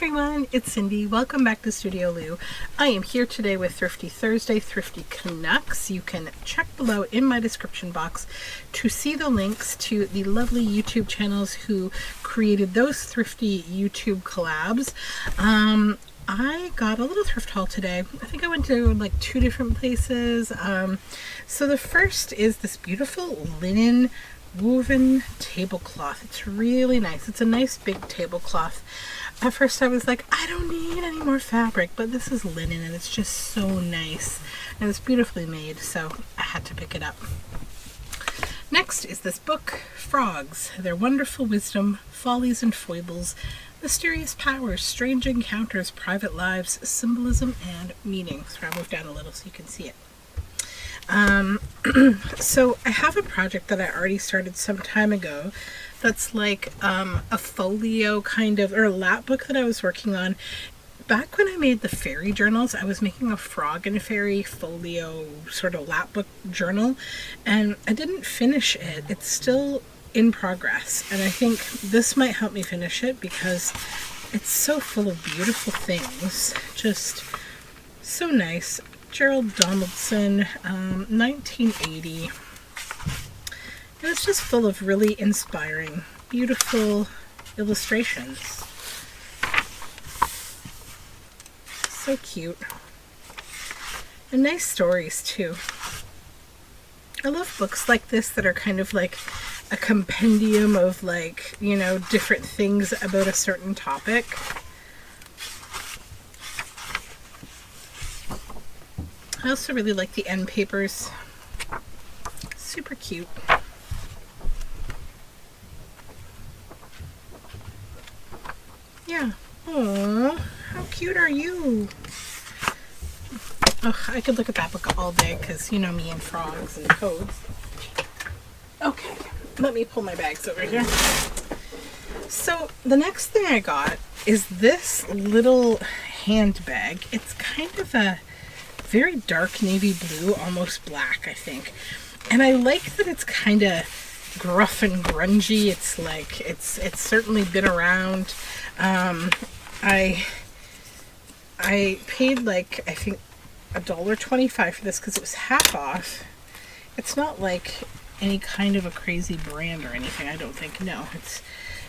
everyone, it's Cindy. Welcome back to Studioloo. I am here today with Thrifty Thursday, Thrifty Canucks. You can check below in my description box to see the links to the lovely YouTube channels who created those thrifty YouTube collabs. I got a little thrift haul today. I think I went to like 2 different places. So the first is this beautiful linen woven tablecloth. It's really nice. It's a nice big tablecloth. At first I was like, I don't need any more fabric, but this is linen and it's just so nice and it's beautifully made, so I had to pick it up. Next is this book, Frogs, Their Wonderful Wisdom, Follies and Foibles, Mysterious Powers, Strange Encounters, Private Lives, Symbolism and Meaning. So I moved down a little so you can see it. So I have a project that I already started some time ago that's like a folio kind of, or a lap book that I was working on. Back when I made the fairy journals, I was making a frog and fairy folio sort of lap book journal, and I didn't finish it. It's still in progress, and I think this might help me finish it because it's so full of beautiful things. Just so nice. Gerald Donaldson, 1980. And it's just full of really inspiring, beautiful illustrations. So cute. And nice stories too. I love books like this that are kind of like a compendium of like, you know, different things about a certain topic. I also really like the end papers. Super cute. Yeah. Aww, how cute are you? Oh, I could look at that book all day because you know me and frogs and toads. Okay, let me pull my bags over here. So the next thing I got is this little handbag. It's kind of a very dark navy blue, almost black, I think. And I like that it's kind of gruff and grungy. It's like, it's certainly been around. I paid like, I think $1.25 for this because it was half off. It's not like any kind of a crazy brand or anything, I don't think. No,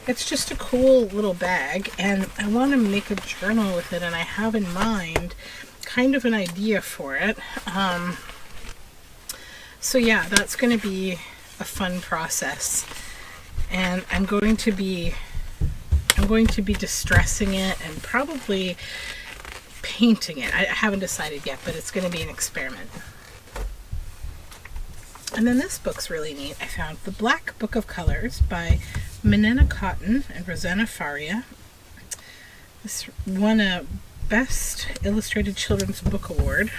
it's just a cool little bag, and I want to make a journal with it, and I have in mind kind of an idea for it. So yeah, that's going to be a fun process, and I'm going to be distressing it and probably painting it. I haven't decided yet, but it's going to be an experiment. And then this book's really neat. I found The Black Book of Colors by Minena Cotton and Rosanna Faria. This won a Best Illustrated Children's Book Award.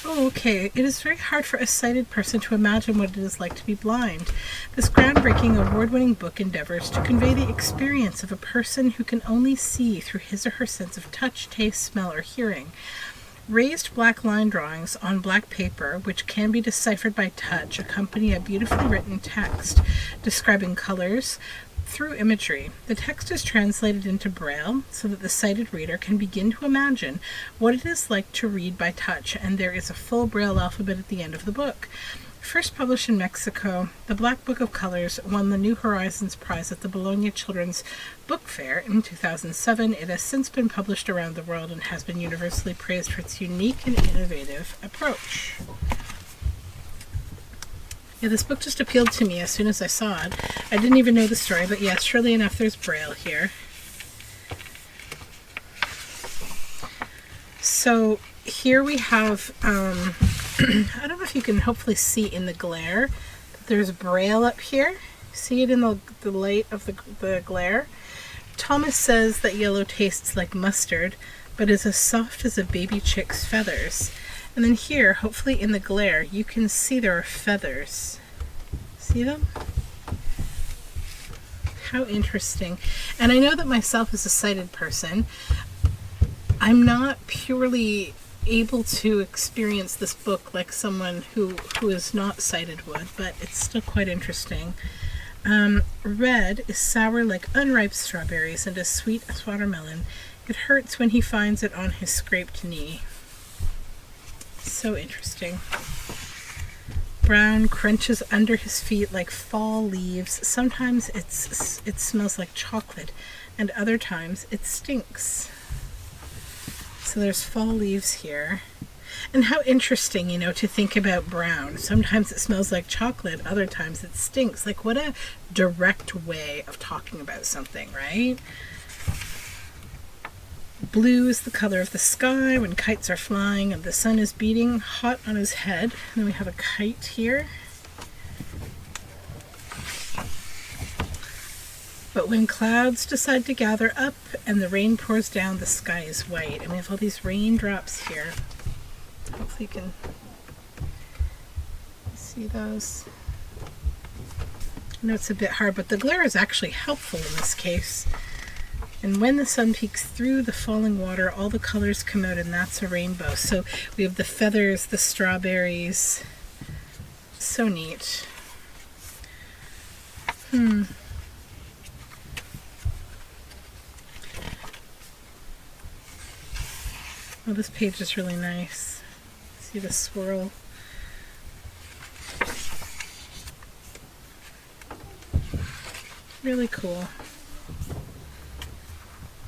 Oh, okay. It is very hard for a sighted person to imagine what it is like to be blind. This groundbreaking, award-winning book endeavors to convey the experience of a person who can only see through his or her sense of touch, taste, smell, or hearing. Raised black line drawings on black paper, which can be deciphered by touch, accompany a beautifully written text describing colors through imagery. The text is translated into Braille so that the sighted reader can begin to imagine what it is like to read by touch, and there is a full Braille alphabet at the end of the book. First published in Mexico, The Black Book of Colors won the New Horizons Prize at the Bologna Children's Book Fair in 2007. It has since been published around the world and has been universally praised for its unique and innovative approach. Yeah, this book just appealed to me as soon as I saw it. I didn't even know the story, but yes, surely enough, there's Braille here. So here we have, I don't know if you can hopefully see in the glare, there's Braille up here. See it in the light of the glare? Thomas says that yellow tastes like mustard, but is as soft as a baby chick's feathers. And then here, hopefully in the glare, you can see there are feathers. See them? How interesting. And I know that myself as a sighted person, I'm not purely able to experience this book like someone who is not sighted would, but it's still quite interesting. Red is sour like unripe strawberries and as sweet as watermelon. It hurts when he finds it on his scraped knee. So interesting. Brown crunches under his feet like fall leaves. Sometimes it smells like chocolate, and other times it stinks. So there's fall leaves here. And how interesting, you know, to think about brown. Sometimes it smells like chocolate, other times it stinks. Like, what a direct way of talking about something, right? Blue is the color of the sky when kites are flying and the sun is beating hot on his head. And then we have a kite here. But when clouds decide to gather up and the rain pours down, the sky is white. And we have all these raindrops here. Hopefully you can see those. I know it's a bit hard, but the glare is actually helpful in this case. And when the sun peeks through the falling water, all the colors come out, and that's a rainbow. So we have the feathers, the strawberries. So neat. Oh, this page is really nice. See the swirl. Really cool.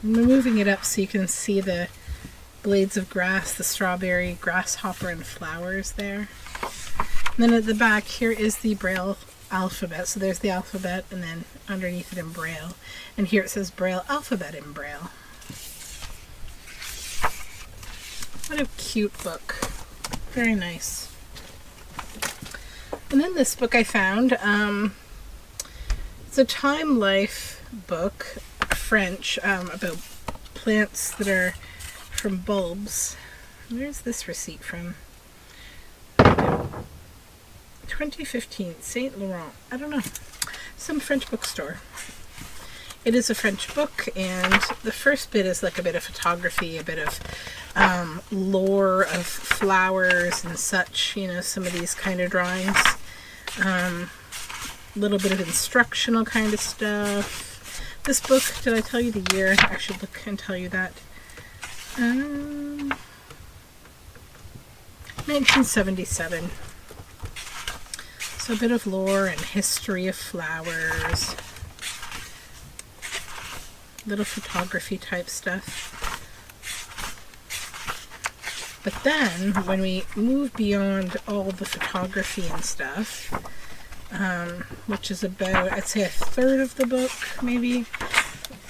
I'm moving it up so you can see the blades of grass, the strawberry, grasshopper, and flowers there. And then at the back, here is the Braille alphabet. So there's the alphabet, and then underneath it in Braille. And here it says Braille alphabet in Braille. What a cute book. Very nice. And then this book I found. It's a Time Life book, French, about plants that are from bulbs. Where's this receipt from? 2015, Saint Laurent. I don't know. Some French bookstore. It is a French book, and the first bit is like a bit of photography, a bit of lore of flowers and such, you know, some of these kind of drawings. A little bit of instructional kind of stuff. This book, did I tell you the year? I should look and tell you that. 1977. So a bit of lore and history of flowers. Little photography type stuff. But then when we move beyond all the photography and stuff, which is about, I'd say, a third of the book maybe,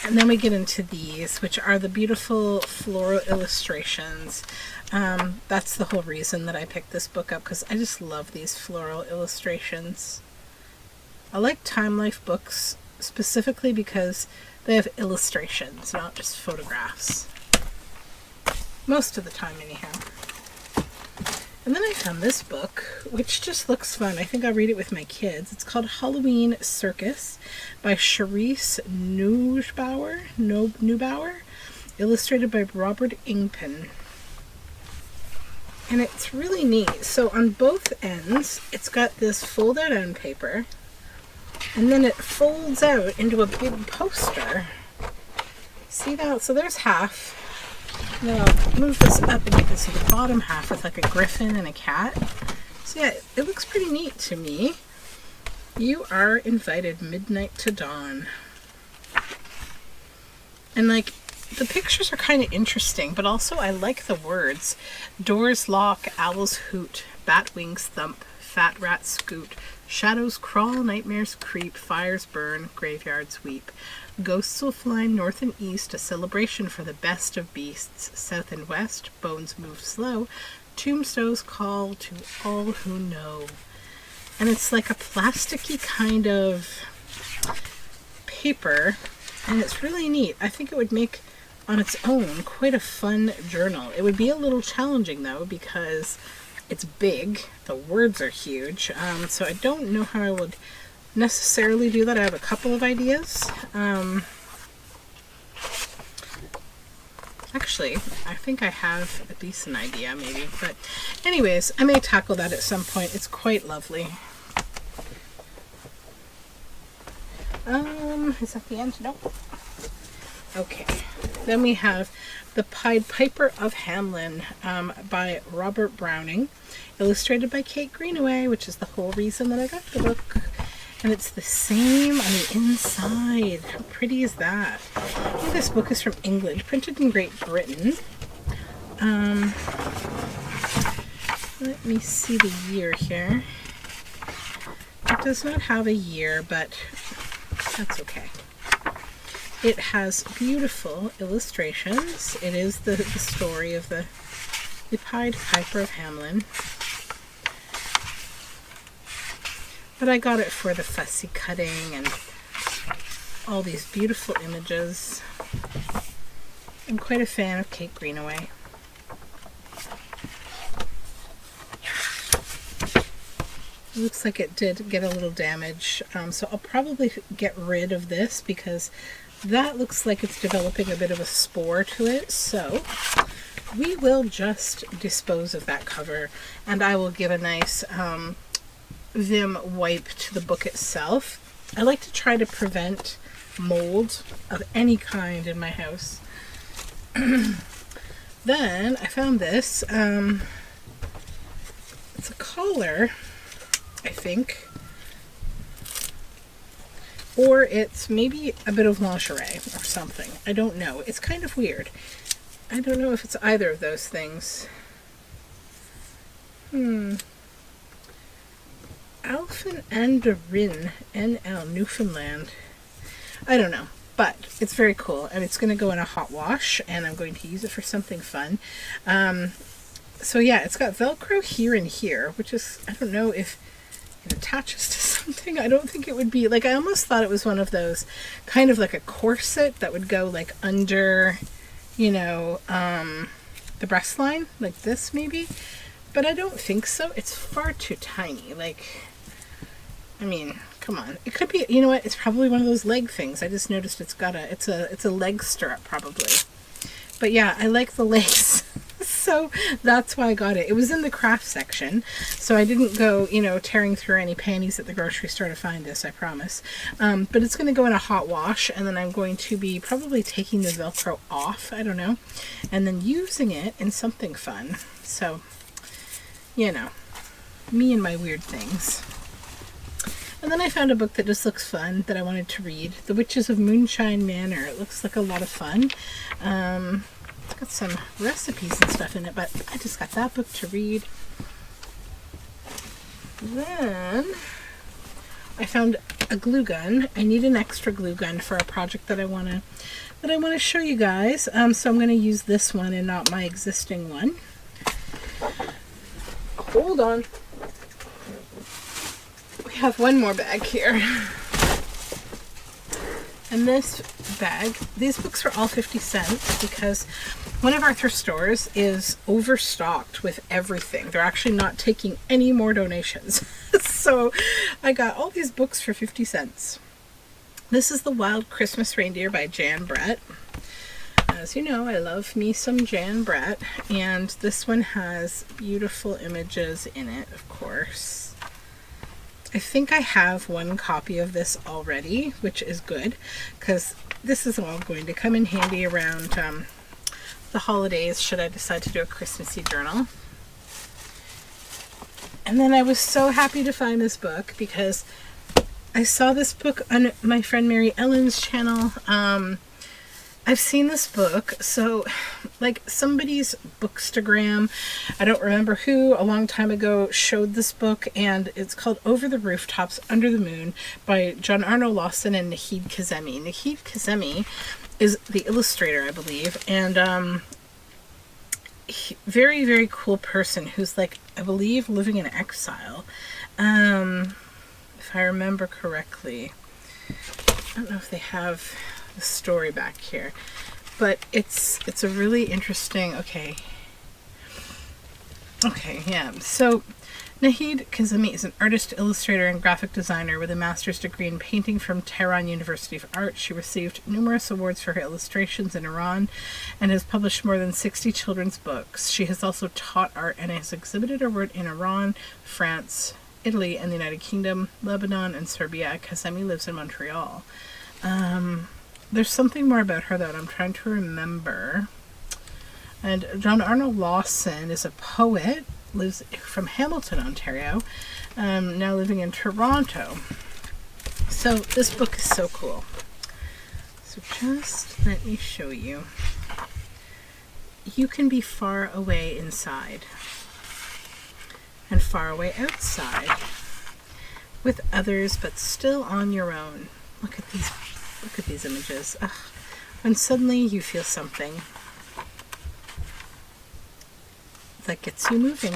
and then we get into these, which are the beautiful floral illustrations. That's the whole reason that I picked this book up, because I just love these floral illustrations. I like Time Life books specifically because they have illustrations, not just photographs. Most of the time, anyhow. And then I found this book, which just looks fun. I think I'll read it with my kids. It's called Halloween Circus by Charisse Neubauer, illustrated by Robert Ingpen. And it's really neat. So on both ends, it's got this fold-out end paper, and then it folds out into a big poster. See that? So there's half. Now I'll move this up and you can see the bottom half with like a griffin and a cat. So yeah, it looks pretty neat to me. You are invited midnight to dawn. And like, the pictures are kind of interesting, but also I like the words. Doors lock, owls hoot, bat wings thump, fat rats scoot, shadows crawl, nightmares creep, fires burn, graveyards weep. Ghosts will fly north and east, a celebration for the best of beasts. South and west, bones move slow. Tombstones call to all who know. And it's like a plasticky kind of paper, and it's really neat. I think it would make, on its own, quite a fun journal. It would be a little challenging, though, because it's big. The words are huge. So I don't know how I would necessarily do that. I have a couple of ideas. Actually, I think I have a decent idea maybe, but anyways, I may tackle that at some point. It's quite lovely. Is that the end? Nope. Okay. Then we have The Pied Piper of Hamelin by Robert Browning, illustrated by Kate Greenaway, which is the whole reason that I got the book. And it's the same on the inside. How pretty is that? I think this book is from England, printed in Great Britain. Let me see the year here. It does not have a year, but that's okay. It has beautiful illustrations. It is the story of the Pied Piper of Hamelin. But I got it for the fussy cutting and all these beautiful images. I'm quite a fan of Kate Greenaway. It looks like it did get a little damage, so I'll probably get rid of this because that looks like it's developing a bit of a spore to it. So we will just dispose of that cover, and I will give a nice Vim wipe to the book itself. I like to try to prevent mold of any kind in my house. Then I found this. It's a collar, I think, or it's maybe a bit of lingerie or something. I don't know. It's kind of weird. I don't know if it's either of those things. Alphen and Rin, NL, Newfoundland. I don't know, but it's very cool, and it's going to go in a hot wash, and I'm going to use it for something fun. So yeah, it's got Velcro here and here, which is, I don't know if it attaches to something. I don't think it would be, like, I almost thought it was one of those, kind of like a corset that would go like under, you know, the breast line, like this maybe, but I don't think so. It's far too tiny. Like, I mean, come on. It could be, you know what, it's probably one of those leg things. I just noticed it's got it's a leg stirrup probably. But yeah, I like the lace. So that's why I got it. It was in the craft section, so I didn't go, you know, tearing through any panties at the grocery store to find this, I promise. But it's going to go in a hot wash, and then I'm going to be probably taking the Velcro off, I don't know, and then using it in something fun. So, you know, me and my weird things. And then I found a book that just looks fun that I wanted to read. The Witches of Moonshine Manor. It looks like a lot of fun. It's got some recipes and stuff in it, but I just got that book to read. Then I found a glue gun. I need an extra glue gun for a project that I want to show you guys. So I'm going to use this one and not my existing one. Hold on. We have one more bag here. And this bag, these books are all 50 cents because one of our thrift stores is overstocked with everything. They're actually not taking any more donations. So I got all these books for 50 cents. This is The Wild Christmas Reindeer by Jan Brett. As you know, I love me some Jan Brett, and this one has beautiful images in it, of course. I think I have one copy of this already, which is good, because this is all going to come in handy around the holidays, should I decide to do a Christmassy journal. And then I was so happy to find this book, because I saw this book on my friend Mary Ellen's channel. I've seen this book, so like somebody's Bookstagram, I don't remember who, a long time ago showed this book, and it's called Over the Rooftops Under the Moon by John Arno Lawson and Nahid Kazemi. Nahid Kazemi is the illustrator, I believe, and very, very cool person who's, like, I believe living in exile, if I remember correctly. I don't know if they have the story back here, but it's a really interesting, okay, yeah. So Nahid Kazemi is an artist, illustrator, and graphic designer with a master's degree in painting from Tehran University of Art. She received numerous awards for her illustrations in Iran and has published more than 60 children's books. She has also taught art and has exhibited her work in Iran, France, Italy and the United Kingdom, Lebanon, and Serbia. Kazemi lives in Montreal. There's something more about her that I'm trying to remember. And John Arnold Lawson is a poet, lives from Hamilton, Ontario, now living in Toronto. So this book is so cool. So just let me show you. You can be far away inside and far away outside with others, but still on your own. Look at these images. Ugh. When suddenly you feel something that gets you moving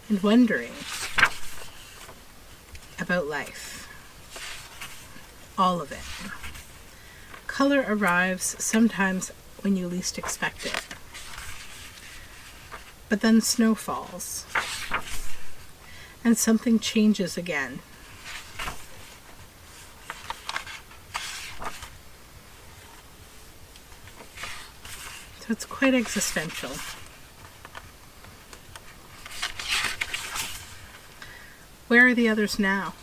and wondering about life. All of it. Color arrives sometimes when you least expect it. But then snow falls, and something changes again. So it's quite existential. Where are the others now?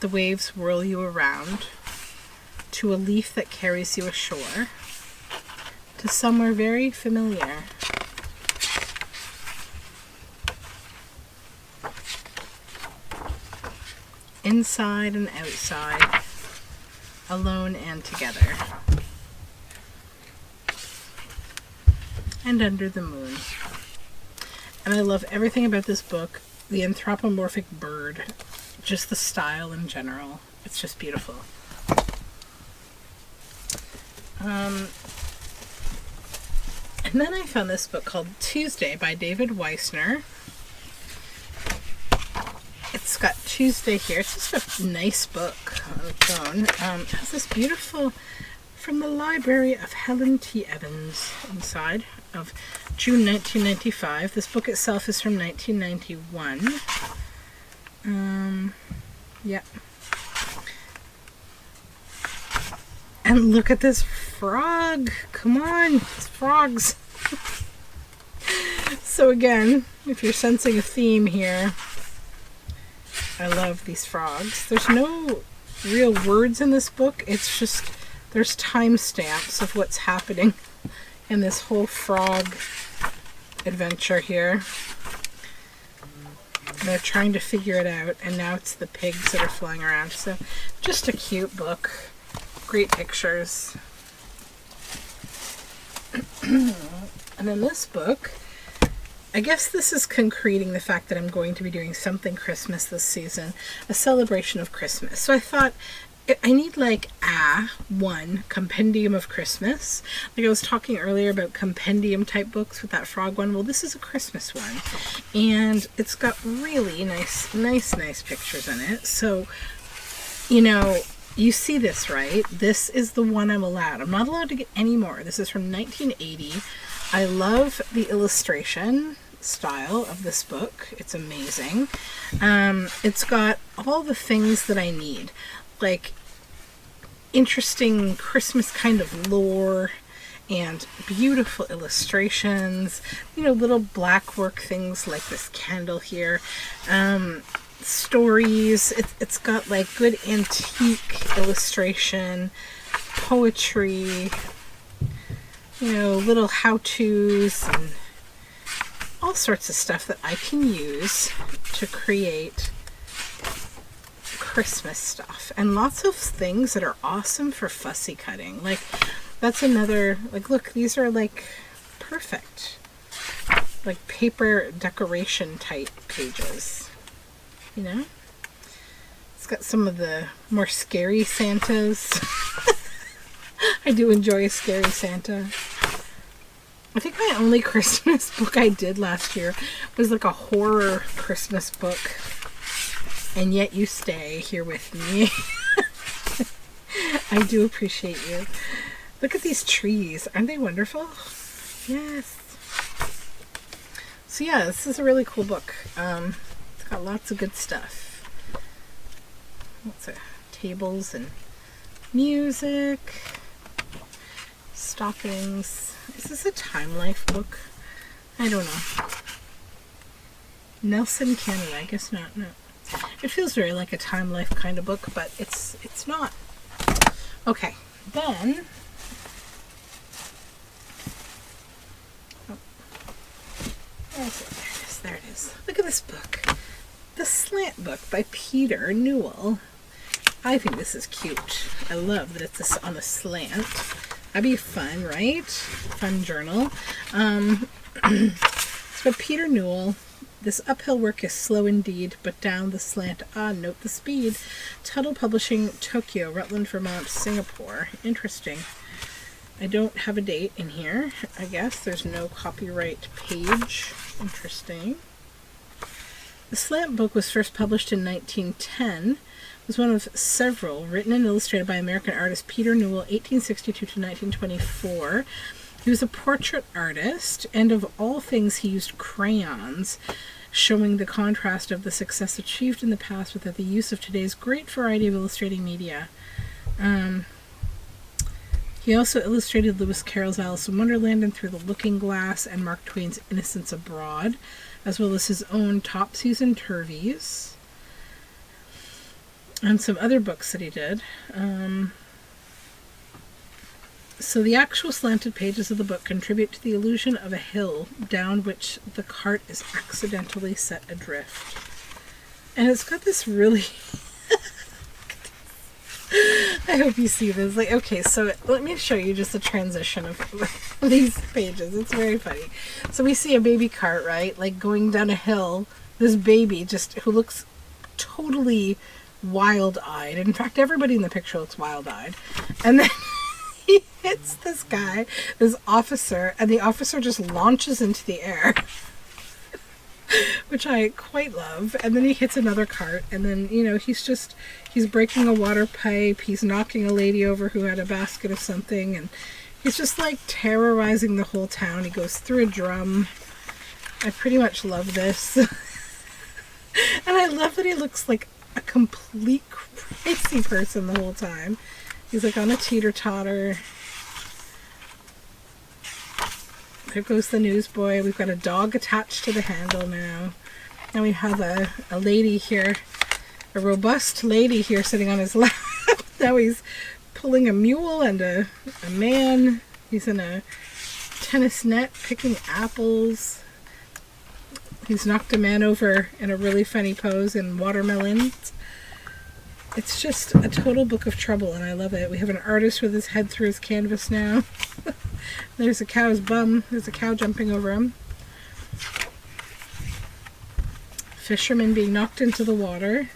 The waves whirl you around to a leaf that carries you ashore, to somewhere very familiar. Inside and outside, alone and together, and under the moon. And I love everything about this book, the anthropomorphic bird, just the style in general. It's just beautiful. And then I found this book called Tuesday by David Weissner. It's got Tuesday here. It's just a nice book on its own. It has this beautiful, from the library of Helen T. Evans inside, of June 1995. This book itself is from 1991. Yeah. And look at this frog. Come on, it's frogs. So again, if you're sensing a theme here, I love these frogs. There's no real words in this book. It's just, there's timestamps of what's happening in this whole frog adventure here. They're trying to figure it out, and now it's the pigs that are flying around. So just a cute book. Great pictures. And then this book, I guess this is concreting the fact that I'm going to be doing something Christmas this season, a celebration of Christmas. So I thought I need like one compendium of Christmas. Like I was talking earlier about compendium type books with that frog one. Well, this is a Christmas one, and it's got really nice pictures in it. So, you know, you see this, right? This is the one I'm allowed. I'm not allowed to get any more. This is from 1980. I love the illustration style of this book. It's amazing. It's got all the things that I need, like interesting Christmas kind of lore and beautiful illustrations, you know, little black work things like this candle here, stories. It's got like good antique illustration, poetry, you know, little how-tos and all sorts of stuff that I can use to create Christmas stuff, and lots of things that are awesome for fussy cutting. Like that's another, like look, these are like perfect, like paper decoration type pages, you know. It's got some of the more scary Santas. I do enjoy a scary Santa. I think my only Christmas book I did last year was like a horror Christmas book. And yet you stay here with me. I do appreciate you. Look at these trees. Aren't they wonderful? Yes. So yeah, this is a really cool book. It's got lots of good stuff. Lots of tables and music. Stockings. Is this a Time Life book? I don't know. Nelson, Canada. I guess not. No. It feels very like a Time Life kind of book, but it's not. Okay, then. Oh. Where is it? There it is. There it is. Look at this book. The Slant Book by Peter Newell. I think this is cute. I love that it's on a slant. That'd be fun, right? Fun journal. It's by Peter Newell. This uphill work is slow indeed, but down the slant, note the speed. Tuttle Publishing, Tokyo, Rutland, Vermont, Singapore. Interesting. I don't have a date in here. I guess there's no copyright page. Interesting. The Slant Book was first published in 1910. It was one of several written and illustrated by American artist Peter Newell, 1862 to 1924. He was a portrait artist, and of all things he used crayons, showing the contrast of the success achieved in the past with the use of today's great variety of illustrating media. He also illustrated Lewis Carroll's Alice in Wonderland and Through the Looking Glass and Mark Twain's Innocents Abroad, as well as his own Topsies and Turvies, and some other books that he did. So the actual slanted pages of the book contribute to the illusion of a hill down which the cart is accidentally set adrift. And it's got this really... I hope you see this. Like, okay, so let me show you just a transition of these pages. It's very funny. So we see a baby cart, right? Like going down a hill. This baby who looks totally wild-eyed. In fact, everybody in the picture looks wild-eyed. And then he hits this guy, this officer, and the officer just launches into the air, which I quite love. And then he hits another cart, and then, he's breaking a water pipe, he's knocking a lady over who had a basket of something, and he's just like terrorizing the whole town. He goes through a drum. I pretty much love this. And I love that he looks like a complete crazy person the whole time. He's like on a teeter-totter. There goes the newsboy. We've got a dog attached to the handle now. And we have a lady here, a robust lady here sitting on his lap. Now he's pulling a mule and a man. He's in a tennis net picking apples. He's knocked a man over in a really funny pose in watermelons. It's just a total book of trouble, and I love it. We have an artist with his head through his canvas now. There's a cow's bum. There's a cow jumping over him. Fisherman being knocked into the water.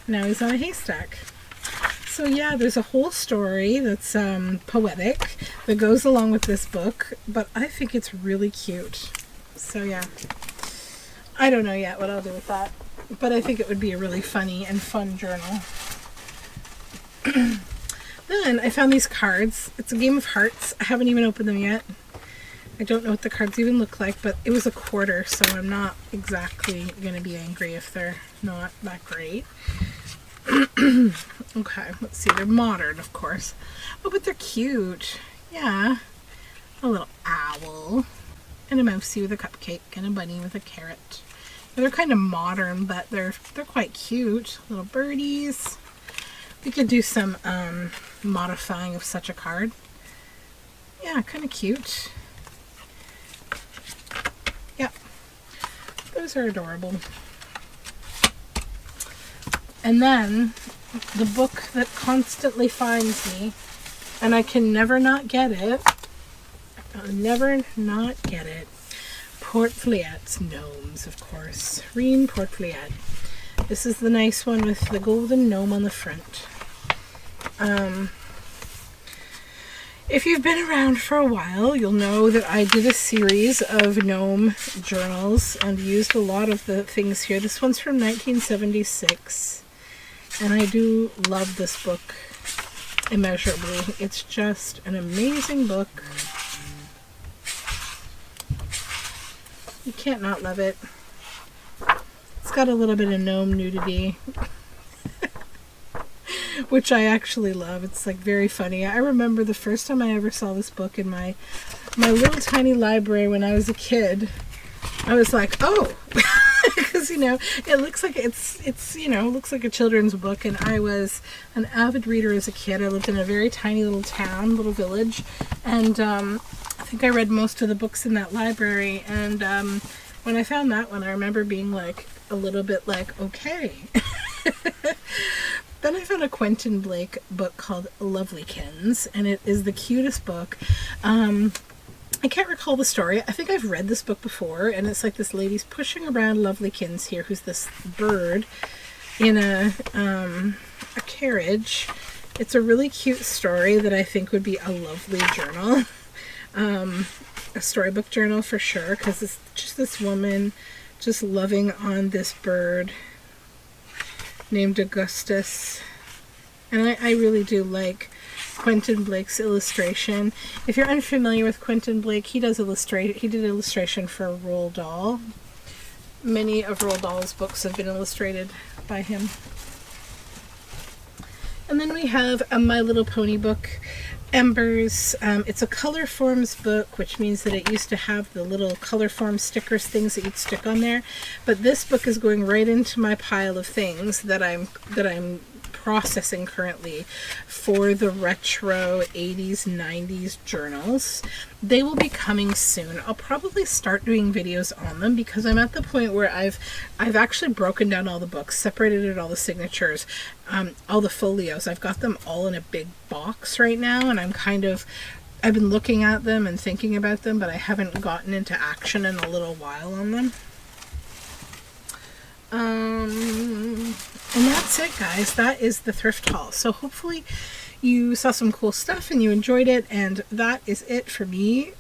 Now he's on a haystack. So yeah, there's a whole story that's poetic that goes along with this book, but I think it's really cute. So yeah, I don't know yet what I'll do with that. But I think it would be a really funny and fun journal. Then I found these cards. It's a game of hearts. I haven't even opened them yet. I don't know what the cards even look like, but it was a quarter, so I'm not exactly going to be angry if they're not that great. Okay, let's see. They're modern, of course. Oh, but they're cute. Yeah. A little owl. And a mousey with a cupcake. And a bunny with a carrot. They're kind of modern, but they're quite cute. Little birdies. We could do some modifying of such a card. Yeah, kind of cute. Yeah, those are adorable. And then the book that constantly finds me, and I can never not get it. I'll never not get it. Port Fliet's Gnomes, of course. Reen Port Fliet. This is the nice one with the golden gnome on the front. If you've been around for a while, you'll know that I did a series of gnome journals and used a lot of the things here. This one's from 1976, and I do love this book immeasurably. It's just an amazing book. You can't not love it. It's got a little bit of gnome nudity, which I actually love. It's like very funny. I remember the first time I ever saw this book in my little tiny library when I was a kid. I was like, oh, because, you know, it looks like it's you know, looks like a children's book, and I was an avid reader as a kid. I lived in a very tiny little town, little village, and I think I read most of the books in that library, and when I found that one, I remember being like a little bit like, okay. Then I found a Quentin Blake book called Lovelykins, and it is the cutest book. I can't recall the story. I think I've read this book before, and it's like this lady's pushing around Lovelykins here, who's this bird in a carriage. It's a really cute story that I think would be a lovely journal, a storybook journal for sure, because it's just this woman just loving on this bird named Augustus. And I really do like Quentin Blake's illustration. If you're unfamiliar with Quentin Blake, he did illustration for Roald Dahl. Many of Roald Dahl's books have been illustrated by him. And then we have a My Little Pony book, Embers. It's a color forms book, which means that it used to have the little color form stickers, things that you'd stick on there. But this book is going right into my pile of things that I'm processing currently for the retro 80s 90s journals. They will be coming soon. I'll probably start doing videos on them because I'm at the point where I've actually broken down all the books, separated out all the signatures, all the folios. I've got them all in a big box right now, and I've been looking at them and thinking about them, but I haven't gotten into action in a little while on them. And that's it, guys. That is the thrift haul. So hopefully you saw some cool stuff and you enjoyed it, and that is it for me.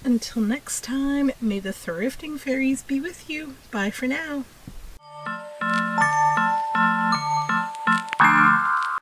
Until next time, may the thrifting fairies be with you. Bye for now.